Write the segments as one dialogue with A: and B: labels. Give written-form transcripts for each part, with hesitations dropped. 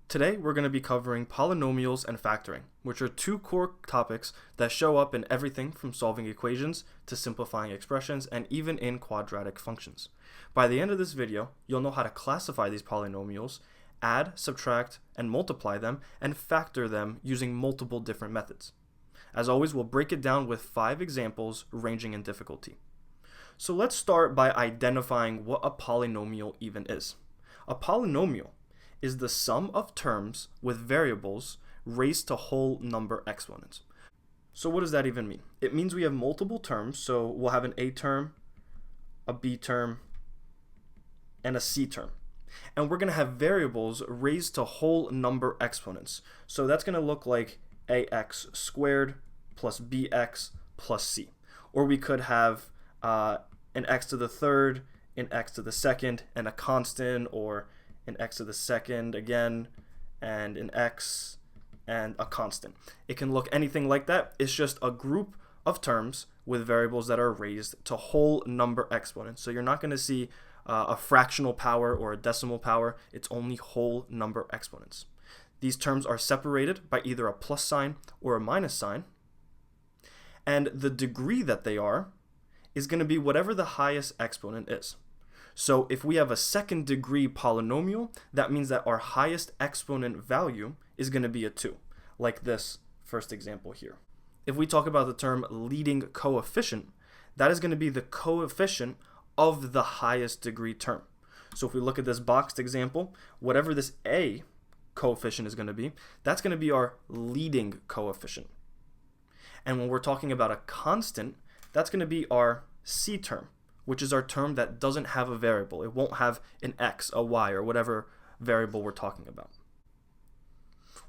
A: Today we're going to be covering polynomials and factoring, which are two core topics that show up in everything from solving equations to simplifying expressions and even in quadratic functions. By the end of this video, you'll know how to classify these polynomials, add, subtract, and multiply them, and factor them using multiple different methods. As always, we'll break it down with 5 examples ranging in difficulty. So let's start by identifying what a polynomial even is. A polynomial is the sum of terms with variables raised to whole number exponents. So what does that even mean? It means we have multiple terms, so we'll have an A term, a B term, and a C term. And we're going to have variables raised to whole number exponents. So that's going to look like ax squared plus bx plus c. Or we could have an x to the third, an x to the second, and a constant, or an x to the second again, and an x and a constant. It can look anything like that. It's just a group of terms with variables that are raised to whole number exponents. So you're not going to see a fractional power or a decimal power. It's only whole number exponents. These terms are separated by either a plus sign or a minus sign, and the degree that they are is going to be whatever the highest exponent is. So if we have a second degree polynomial, that means that our highest exponent value is going to be a 2, like this first example here. If we talk about the term leading coefficient, that is going to be the coefficient of the highest degree term. So if we look at this boxed example, whatever this A coefficient is going to be, that's going to be our leading coefficient. And when we're talking about a constant, that's going to be our C term, which is our term that doesn't have a variable. It won't have an x, a y, or whatever variable we're talking about.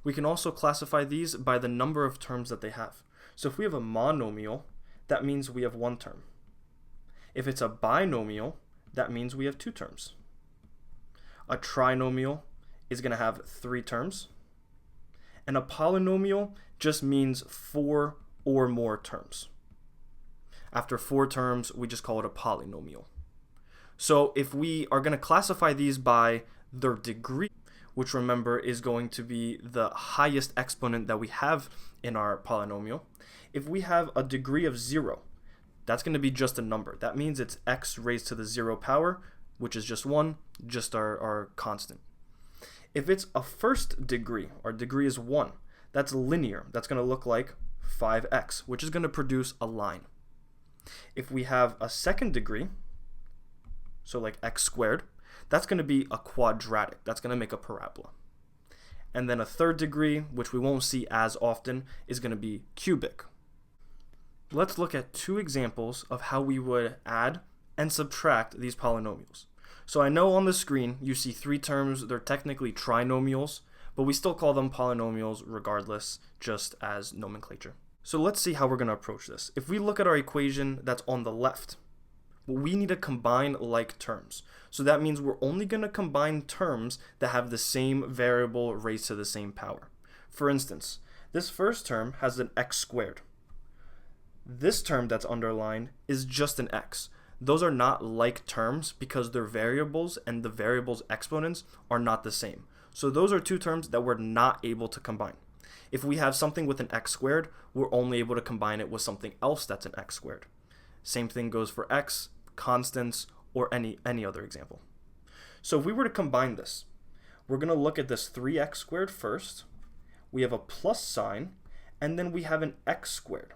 A: We can also classify these by the number of terms that they have. So if we have a monomial, that means we have 1 term. If it's a binomial, that means we have 2 terms. A trinomial is going to have 3 terms. And a polynomial just means 4 or more terms. After 4 terms, we just call it a polynomial. So if we are going to classify these by their degree, which remember is going to be the highest exponent that we have in our polynomial, if we have a degree of 0, that's going to be just a number. That means it's x raised to the 0 power, which is just 1, just our constant. If it's a first degree, our degree is 1, that's linear. That's going to look like 5x, which is going to produce a line. If we have a second degree, so like x squared, that's going to be a quadratic. That's going to make a parabola. And then a third degree, which we won't see as often, is going to be cubic. Let's look at 2 examples of how we would add and subtract these polynomials. So I know on the screen you see 3 terms. They're technically trinomials, but we still call them polynomials regardless, just as nomenclature. So let's see how we're going to approach this. If we look at our equation that's on the left, we need to combine like terms. So that means we're only going to combine terms that have the same variable raised to the same power. For instance, this first term has an x squared. This term that's underlined is just an x. Those are not like terms because their variables and the variable's exponents are not the same. So those are 2 terms that we're not able to combine. If we have something with an x squared, we're only able to combine it with something else that's an x squared. Same thing goes for x, constants, or any other example. So if we were to combine this, we're going to look at this 3x squared first. We have a plus sign, and then we have an x squared.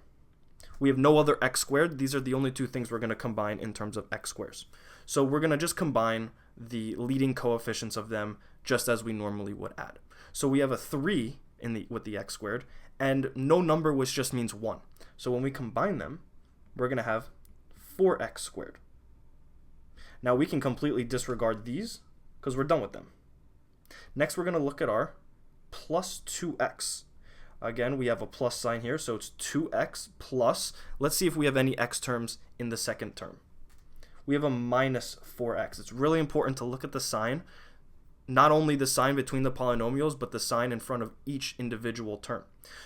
A: We have no other x squared. These are the only 2 things we're going to combine in terms of x squares. So we're going to just combine the leading coefficients of them just as we normally would add. So we have a 3 with the x squared, and no number, which just means 1. So when we combine them, we're going to have 4x squared. Now we can completely disregard these because we're done with them. Next, we're going to look at our plus 2x. Again, we have a plus sign here, so it's 2x plus. Let's see if we have any x terms in the second term. We have a minus 4x. It's really important to look at the sign. Not only the sign between the polynomials, but the sign in front of each individual term.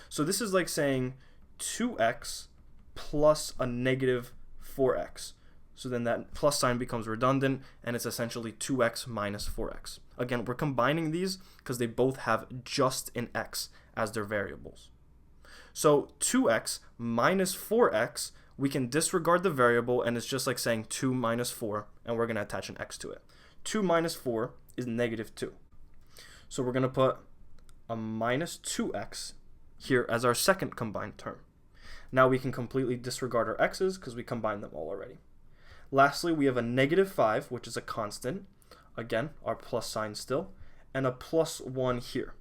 A: So this is like saying 2x plus a negative 4x. So then that plus sign becomes redundant, and it's essentially 2x minus 4x. Again, we're combining these because they both have just an x as their variables. So 2x minus 4x, we can disregard the variable, and it's just like saying 2 minus 4, and we're going to attach an x to it. 2 minus 4 is negative 2. So we're going to put a minus 2x here as our second combined term. Now we can completely disregard our x's because we combined them all already. Lastly, we have a negative 5, which is a constant. Again, our plus sign still, and a plus 1 here.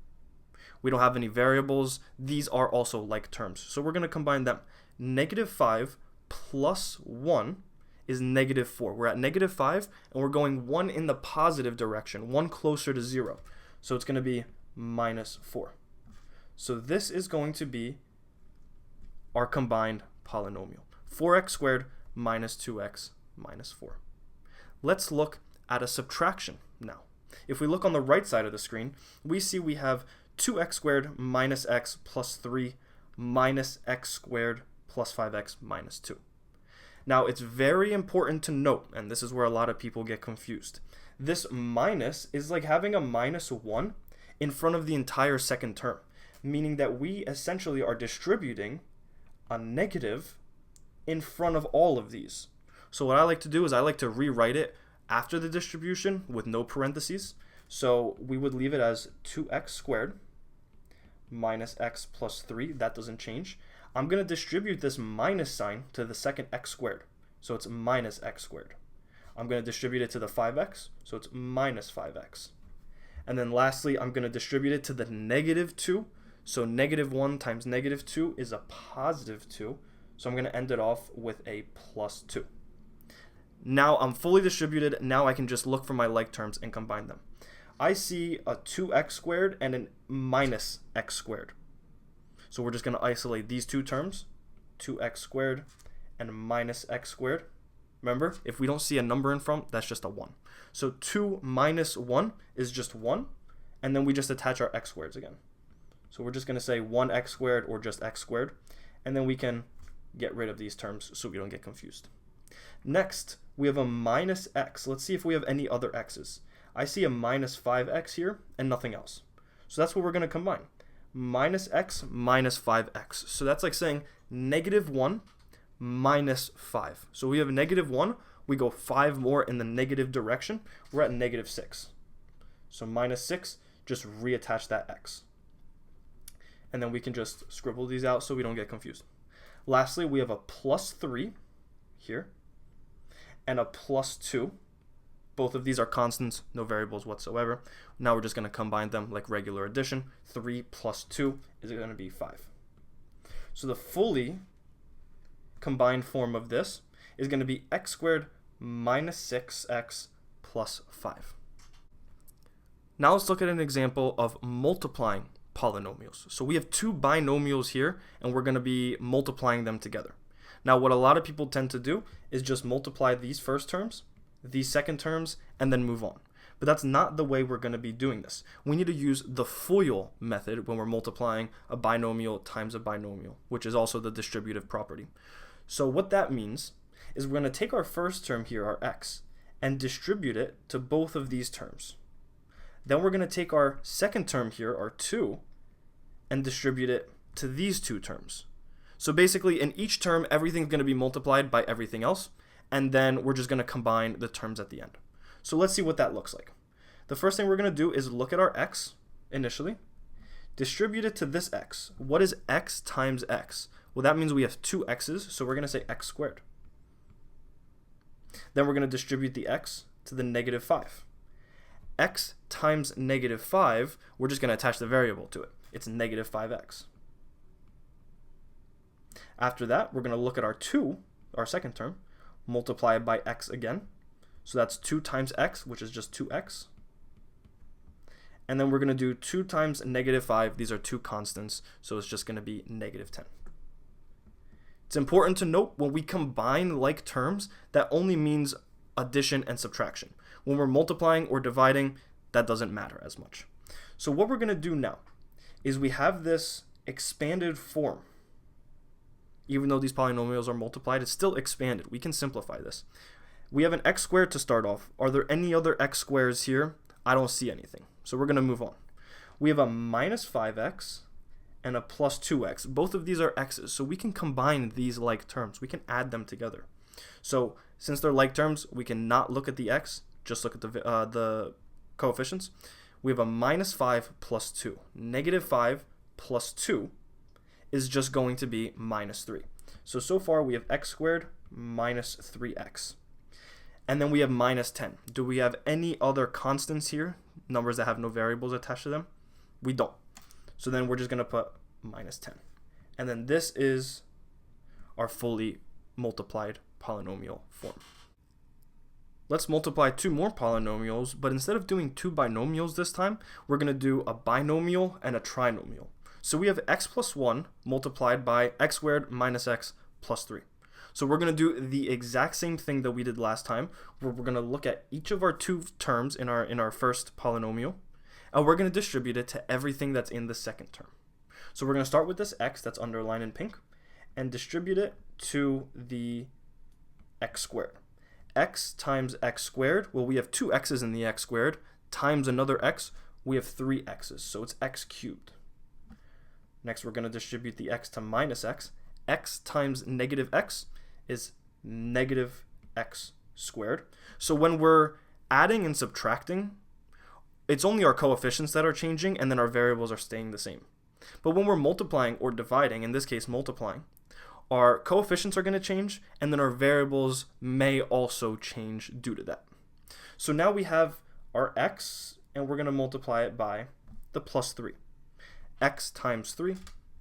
A: We don't have any variables. These are also like terms, so we're going to combine them. Negative 5 plus 1 is negative 4. We're at negative 5, and we're going 1 in the positive direction, 1 closer to 0. So it's going to be minus 4. So this is going to be our combined polynomial. 4x squared minus 2x minus 4. Let's look at a subtraction now. If we look on the right side of the screen, we see we have 2x squared minus x plus 3 minus x squared plus 5x minus 2. Now, it's very important to note, and this is where a lot of people get confused. This minus is like having a minus 1 in front of the entire second term, meaning that we essentially are distributing a negative in front of all of these. So what I like to do is I like to rewrite it after the distribution with no parentheses. So we would leave it as 2x squared minus x plus 3. That doesn't change. I'm going to distribute this minus sign to the second x squared. So it's minus x squared. I'm going to distribute it to the 5x. So it's minus 5x. And then lastly, I'm going to distribute it to the negative 2. So negative 1 times negative 2 is a positive 2. So I'm going to end it off with a plus 2. Now I'm fully distributed. Now I can just look for my like terms and combine them. I see a 2x squared and a minus x squared. So we're just going to isolate these two terms, 2x squared and minus x squared. Remember, if we don't see a number in front, that's just a 1. So 2 minus 1 is just 1, and then we just attach our x squareds again. So we're just going to say 1x squared or just x squared, and then we can get rid of these terms so we don't get confused. Next, we have a minus x. Let's see if we have any other x's. I see a minus 5x here and nothing else. So that's what we're going to combine. Minus x minus 5x. So that's like saying negative 1 minus 5. So we have a negative 1. We go 5 more in the negative direction. We're at negative 6. So minus 6, just reattach that x. And then we can just scribble these out so we don't get confused. Lastly, we have a plus 3 here and a plus 2. Both of these are constants, no variables whatsoever. Now we're just going to combine them like regular addition. 3 plus 2 is going to be 5. So the fully combined form of this is going to be x squared minus 6x plus 5. Now let's look at an example of multiplying polynomials. So we have two binomials here, and we're going to be multiplying them together. Now what a lot of people tend to do is just multiply these first terms, these second terms, and then move on. But that's not the way we're going to be doing this. We need to use the FOIL method when we're multiplying a binomial times a binomial, which is also the distributive property. So what that means is we're going to take our first term here, our x, and distribute it to both of these terms. Then we're going to take our second term here, our 2, and distribute it to these two terms. So basically, in each term, everything's going to be multiplied by everything else, and then we're just going to combine the terms at the end. So let's see what that looks like. The first thing we're going to do is look at our x initially, distribute it to this x. What is x times x? Well, that means we have two x's, so we're going to say x squared. Then we're going to distribute the x to the negative 5. X times negative 5, we're just going to attach the variable to it. It's negative 5x. After that, we're going to look at our 2, our second term, multiply it by x again. So that's 2 times x, which is just 2x. And then we're going to do 2 times negative 5. These are two constants, so it's just going to be negative 10. It's important to note when we combine like terms, that only means addition and subtraction. When we're multiplying or dividing, that doesn't matter as much. So what we're going to do now is we have this expanded form. Even though these polynomials are multiplied, it's still expanded. We can simplify this. We have an x squared to start off. Are there any other x squares here? I don't see anything. So we're going to move on. We have a minus 5x and a plus 2x. Both of these are x's, so we can combine these like terms. We can add them together. So since they're like terms, we can not look at the x, just look at the coefficients. We have a minus 5 plus 2. Negative 5 plus 2 is just going to be minus 3. So far we have x squared minus 3x. And then we have minus 10. Do we have any other constants here? Numbers that have no variables attached to them? We don't. So then we're just going to put minus 10. And then this is our fully multiplied polynomial form. Let's multiply two more polynomials, but instead of doing two binomials this time, we're going to do a binomial and a trinomial. So we have x plus 1 multiplied by x squared minus x plus 3. So we're going to do the exact same thing that we did last time, where we're going to look at each of our two terms in our first polynomial, and we're going to distribute it to everything that's in the second term. So we're going to start with this x that's underlined in pink and distribute it to the x squared. X times x squared, well, we have two x's in the x squared, times another x, we have three x's, so it's x cubed. Next, we're going to distribute the x to minus x. X times negative x is negative x squared. So when we're adding and subtracting, it's only our coefficients that are changing, and then our variables are staying the same. But when we're multiplying or dividing, in this case multiplying, our coefficients are going to change, and then our variables may also change due to that. So now we have our x, and we're going to multiply it by the plus 3. X times 3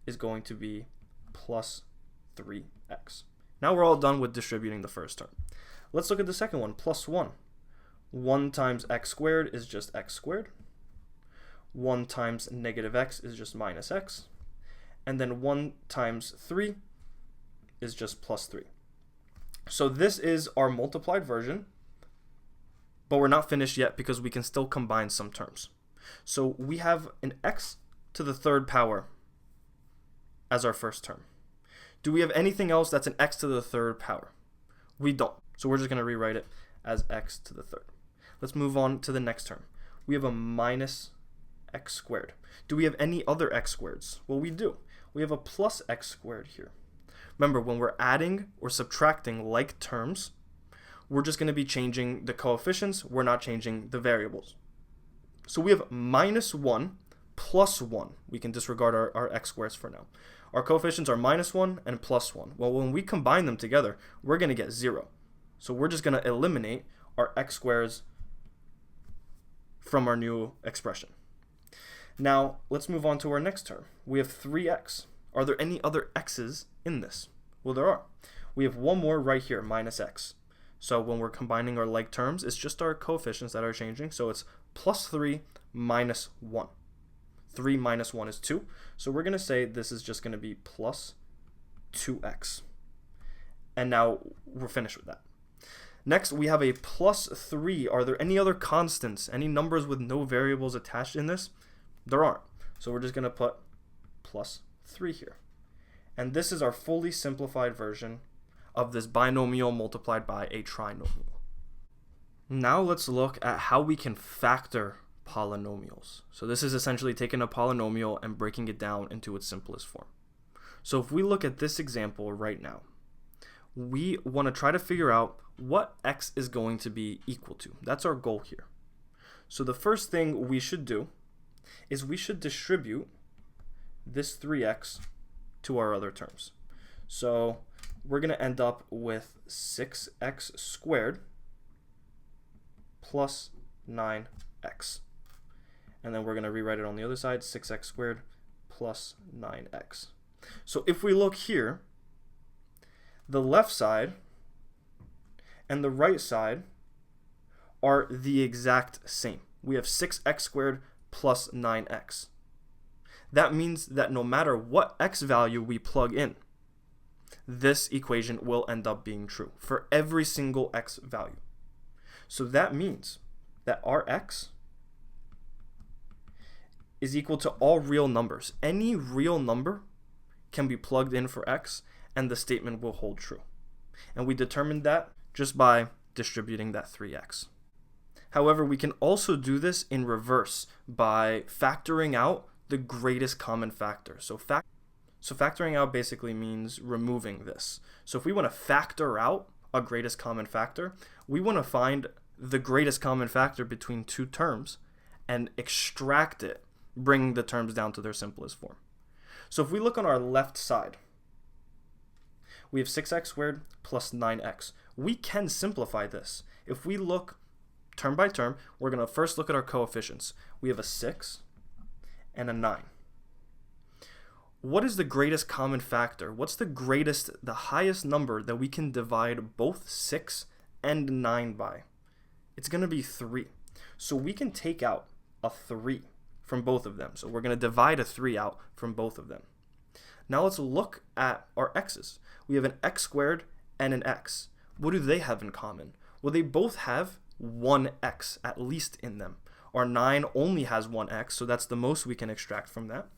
A: is going to be plus 3x. Now we're all done with distributing the first term. Let's look at the second one, plus 1. 1 times x squared is just x squared. 1 times negative x is just minus x. And then 1 times 3 is just plus 3. So this is our multiplied version, but we're not finished yet because we can still combine some terms. So we have an x to the third power as our first term. Do we have anything else that's an x to the third power? We don't. So we're just going to rewrite it as x to the third. Let's move on to the next term. We have a minus x squared. Do we have any other x squareds? Well, we do. We have a plus x squared here. Remember, when we're adding or subtracting like terms, we're just going to be changing the coefficients. We're not changing the variables. So we have minus 1 plus 1. We can disregard our x squares for now. Our coefficients are minus 1 and plus 1. Well, when we combine them together, we're going to get 0. So we're just going to eliminate our x squares from our new expression. Now, let's move on to our next term. We have 3x. Are there any other x's in this? Well, there are. We have one more right here, minus x. So when we're combining our like terms, it's just our coefficients that are changing. So it's plus 3 minus 1. 3 minus 1 is 2. So we're going to say this is just going to be plus 2x. And now we're finished with that. Next, we have a plus 3. Are there any other constants, any numbers with no variables attached in this? There aren't. So we're just going to put plus 3 here. And this is our fully simplified version of this binomial multiplied by a trinomial. Now let's look at how we can factor polynomials. So this is essentially taking a polynomial and breaking it down into its simplest form. So if we look at this example right now, we want to try to figure out what x is going to be equal to. That's our goal here. So the first thing we should do is we should distribute this 3x to our other terms. So we're going to end up with 6x squared plus 9x. And then we're going to rewrite it on the other side, 6x squared plus 9x. So if we look here, the left side and the right side are the exact same. We have 6x squared plus 9x. That means that no matter what x value we plug in, this equation will end up being true for every single x value. So that means that our x is equal to all real numbers. Any real number can be plugged in for x, and the statement will hold true. And we determined that just by distributing that 3x. However, we can also do this in reverse by factoring out the greatest common factor. So factoring out basically means removing this. So if we want to factor out a greatest common factor, we want to find the greatest common factor between two terms and extract it, bring the terms down to their simplest form. So if we look on our left side, we have 6x squared plus 9x. We can simplify this. If we look term by term, we're going to first look at our coefficients. We have a 6 and a 9. What is the greatest common factor? What's the highest number that we can divide both 6 and 9 by? It's going to be 3. So we can take out a 3 from both of them. So we're going to divide a 3 out from both of them. Now let's look at our x's. We have an x squared and an x. What do they have in common? Well, they both have one x at least in them. Our 9 only has one x, so that's the most we can extract from that.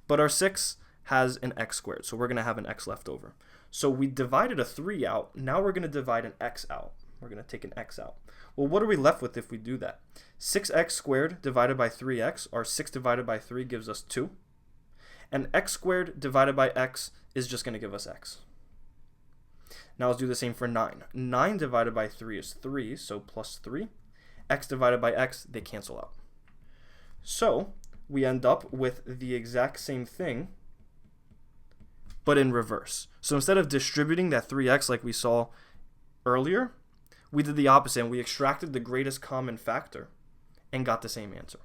A: But our 6 has an x squared, so we're going to have an x left over. So we divided a 3 out. Now we're going to divide an x out. We're going to take an x out. Well, what are we left with if we do that? 6x squared divided by 3x, or 6 divided by 3 gives us 2. And x squared divided by x is just going to give us x. Now let's do the same for 9. 9 divided by 3 is 3, so plus 3. X divided by x, they cancel out. So we end up with the exact same thing, but in reverse. So instead of distributing that 3x like we saw earlier, we did the opposite and we extracted the greatest common factor and got the same answer.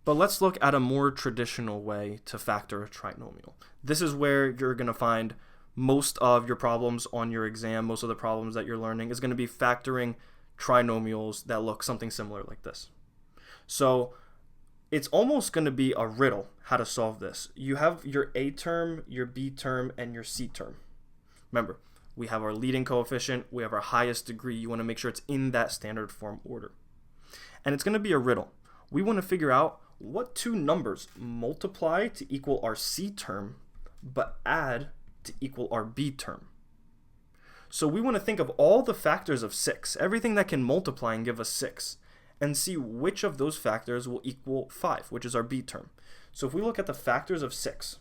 A: But let's look at a more traditional way to factor a trinomial. This is where you're going to find most of your problems on your exam, most of the problems that you're learning is going to be factoring trinomials that look something similar like this. So it's almost going to be a riddle how to solve this. You have your a term, your b term, and your c term. Remember, we have our leading coefficient, we have our highest degree. You want to make sure it's in that standard form order. And it's going to be a riddle. We want to figure out what two numbers multiply to equal our c term, but add to equal our b term. So we want to think of all the factors of 6, everything that can multiply and give us 6, and see which of those factors will equal 5, which is our b term. So if we look at the factors of 6,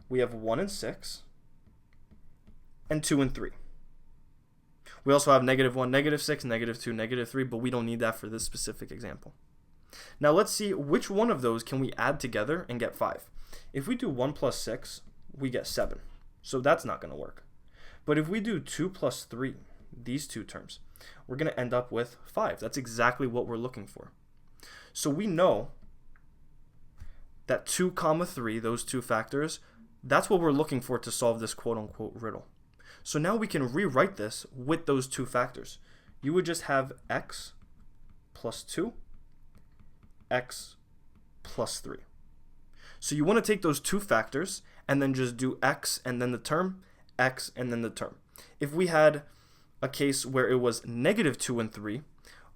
A: we have 1 and 6, and 2 and 3. We also have -1, -6, -2, -3, but we don't need that for this specific example. Now let's see which one of those can we add together and get 5. If we do 1 plus 6, we get 7. So that's not going to work. But if we do 2 plus 3, these two terms, we're going to end up with 5. That's exactly what we're looking for. So we know that 2, 3, those two factors, that's what we're looking for to solve this quote-unquote riddle. So now we can rewrite this with those two factors. You would just have x plus 2, x plus 3. So you want to take those two factors and then just do x and then the term, x and then the term. If we had a case where it was -2 and 3,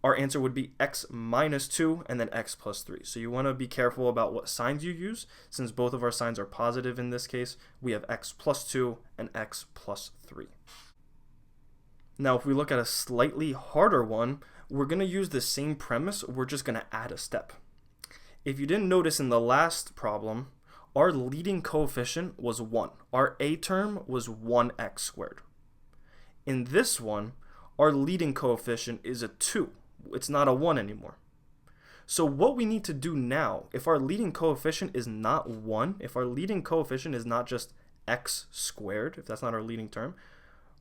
A: our answer would be x minus 2 and then x plus 3. So you want to be careful about what signs you use. Since both of our signs are positive in this case, we have x plus 2 and x plus 3. Now if we look at a slightly harder one, we're going to use the same premise, we're just going to add a step. If you didn't notice in the last problem, our leading coefficient was 1. Our a term was 1x squared. In this one, our leading coefficient is a 2. It's not a 1 anymore. So what we need to do now, if our leading coefficient is not 1, if our leading coefficient is not just x squared, if that's not our leading term,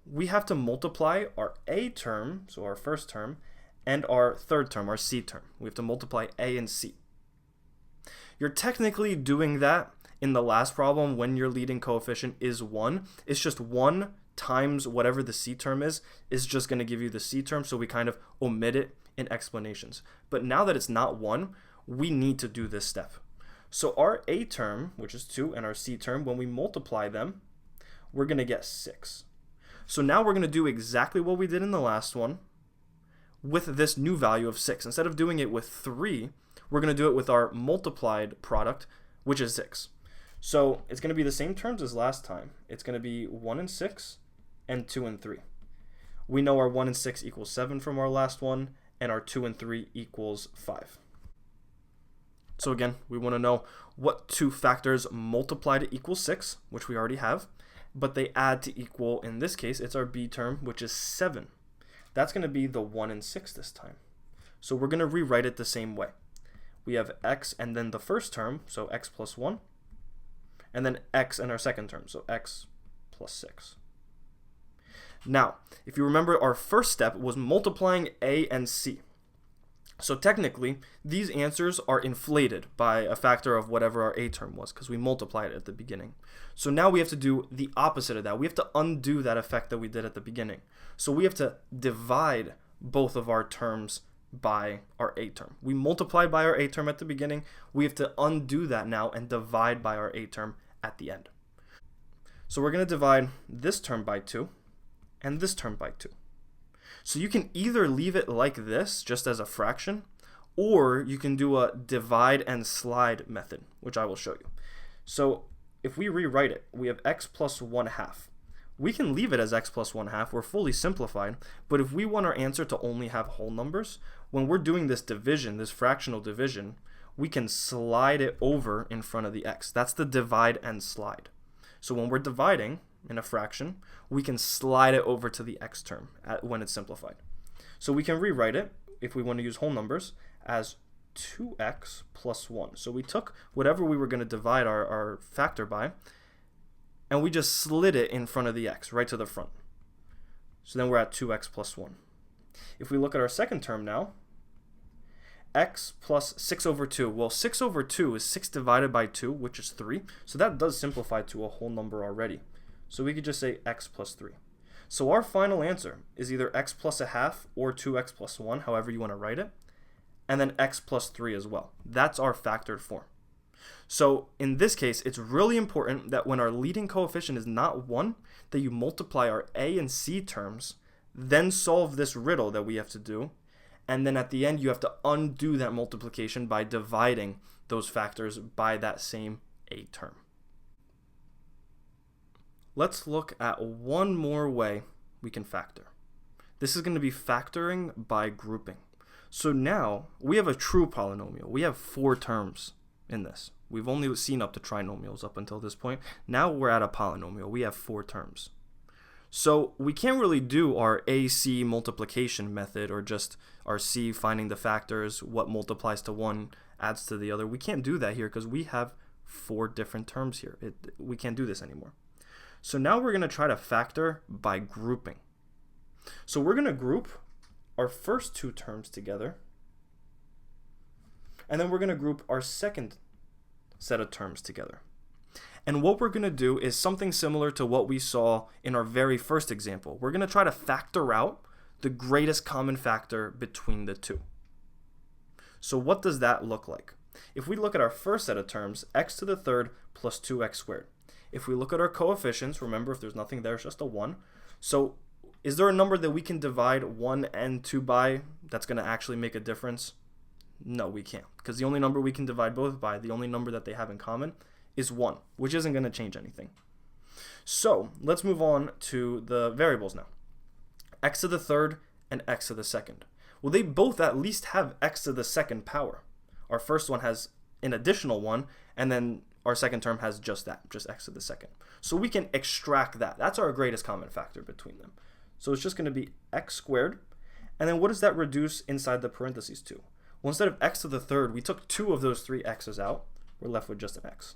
A: we have to multiply our a term, so our first term, and our third term, our c term. We have to multiply a and c. You're technically doing that in the last problem when your leading coefficient is 1. It's just 1 times whatever the c term is just going to give you the c term, so we kind of omit it in explanations. But now that it's not 1, we need to do this step. So our a term, which is 2, and our c term, when we multiply them, we're going to get 6. So now we're going to do exactly what we did in the last one with this new value of 6. Instead of doing it with 3, we're going to do it with our multiplied product, which is 6. So it's going to be the same terms as last time. It's going to be 1 and 6 and 2 and 3. We know our 1 and 6 equals 7 from our last one, and our 2 and 3 equals 5. So again, we want to know what two factors multiply to equal 6, which we already have, but they add to equal, in this case, it's our b term, which is 7. That's going to be the 1 and 6 this time. So we're going to rewrite it the same way. We have x and then the first term, so x plus 1, and then x in our second term, so x plus 6. Now, if you remember, our first step was multiplying a and c. So technically, these answers are inflated by a factor of whatever our a term was, because we multiplied it at the beginning. So now we have to do the opposite of that. We have to undo that effect that we did at the beginning. So we have to divide both of our terms by our a term. We multiplied by our a term at the beginning. We have to undo that now and divide by our a term at the end. So we're going to divide this term by 2 and this term by 2. So you can either leave it like this, just as a fraction, or you can do a divide and slide method, which I will show you. So if we rewrite it, we have x plus 1/2. We can leave it as x plus 1/2. We're fully simplified. But if we want our answer to only have whole numbers, when we're doing this division, this fractional division, we can slide it over in front of the x. That's the divide and slide. So when we're dividing in a fraction, we can slide it over to the x term when it's simplified. So we can rewrite it, if we want to use whole numbers, as 2x plus 1. So we took whatever we were going to divide our factor by, and we just slid it in front of the x, right to the front. So then we're at 2x plus 1. If we look at our second term now, x plus 6 over 2. Well, 6 over 2 is 6 divided by 2, which is 3. So that does simplify to a whole number already. So we could just say x plus 3. So our final answer is either x plus 1/2 or 2x plus 1, however you want to write it, and then x plus 3 as well. That's our factored form. So in this case, it's really important that when our leading coefficient is not 1, that you multiply our a and c terms, then solve this riddle that we have to do, and then at the end you have to undo that multiplication by dividing those factors by that same a term. Let's look at one more way we can factor. This is going to be factoring by grouping. So now we have a true polynomial. We have 4 terms in this. We've only seen up to trinomials up until this point. Now we're at a polynomial. We have 4 terms. So we can't really do our AC multiplication method or just our C finding the factors, what multiplies to one adds to the other. We can't do that here because we have 4 different terms here. We can't do this anymore. So now we're going to try to factor by grouping. So we're going to group our first 2 terms together, and then we're going to group our second set of terms together. And what we're going to do is something similar to what we saw in our very first example. We're going to try to factor out the greatest common factor between the 2. So what does that look like? If we look at our first set of terms, x to the third plus 2x squared. If we look at our coefficients, remember if there's nothing there, it's just a 1. So is there a number that we can divide 1 and 2 by that's going to actually make a difference? No, we can't, because the only number we can divide both by, the only number that they have in common, is 1, which isn't going to change anything. So let's move on to the variables now. X to the third and x to the second. Well, they both at least have x to the second power. Our first one has an additional 1, and then our second term has just that, just x to the second. So we can extract that. That's our greatest common factor between them. So it's just going to be x squared. And then what does that reduce inside the parentheses to? Well, instead of x to the third, we took 2 of those 3 x's out. We're left with just an x.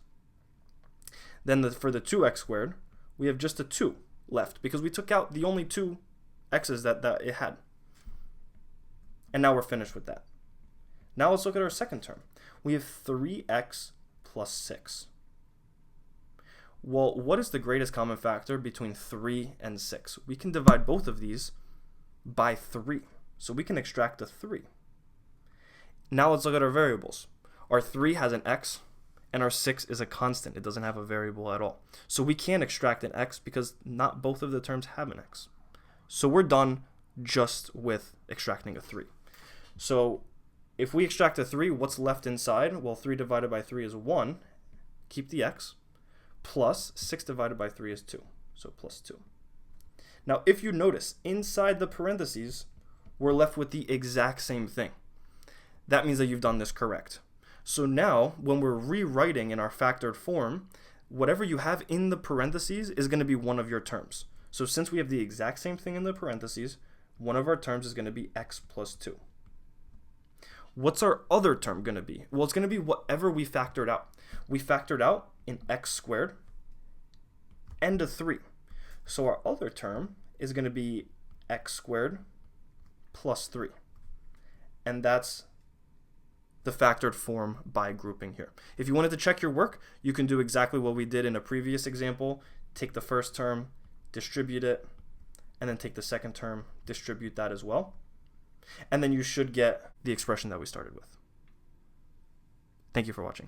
A: Then for the 2x squared, we have just a 2 left because we took out the only 2 x's that it had. And now we're finished with that. Now let's look at our second term. We have 3x plus 6. Well, what is the greatest common factor between 3 and 6? We can divide both of these by 3. So we can extract a 3. Now let's look at our variables. Our 3 has an x, and our 6 is a constant. It doesn't have a variable at all. So we can't extract an x because not both of the terms have an x. So we're done just with extracting a 3. So if we extract a 3, what's left inside? Well, 3 divided by 3 is 1. Keep the x. Plus 6 divided by 3 is 2. So plus 2. Now, if you notice, inside the parentheses, we're left with the exact same thing. That means that you've done this correct. So now, when we're rewriting in our factored form, whatever you have in the parentheses is going to be one of your terms. So since we have the exact same thing in the parentheses, one of our terms is going to be x plus 2. What's our other term going to be? Well, it's going to be whatever we factored out. We factored out in x squared and a 3. So our other term is going to be x squared plus 3. And that's the factored form by grouping here. If you wanted to check your work, you can do exactly what we did in a previous example. Take the first term, distribute it, and then take the second term, distribute that as well. And then you should get the expression that we started with. Thank you for watching.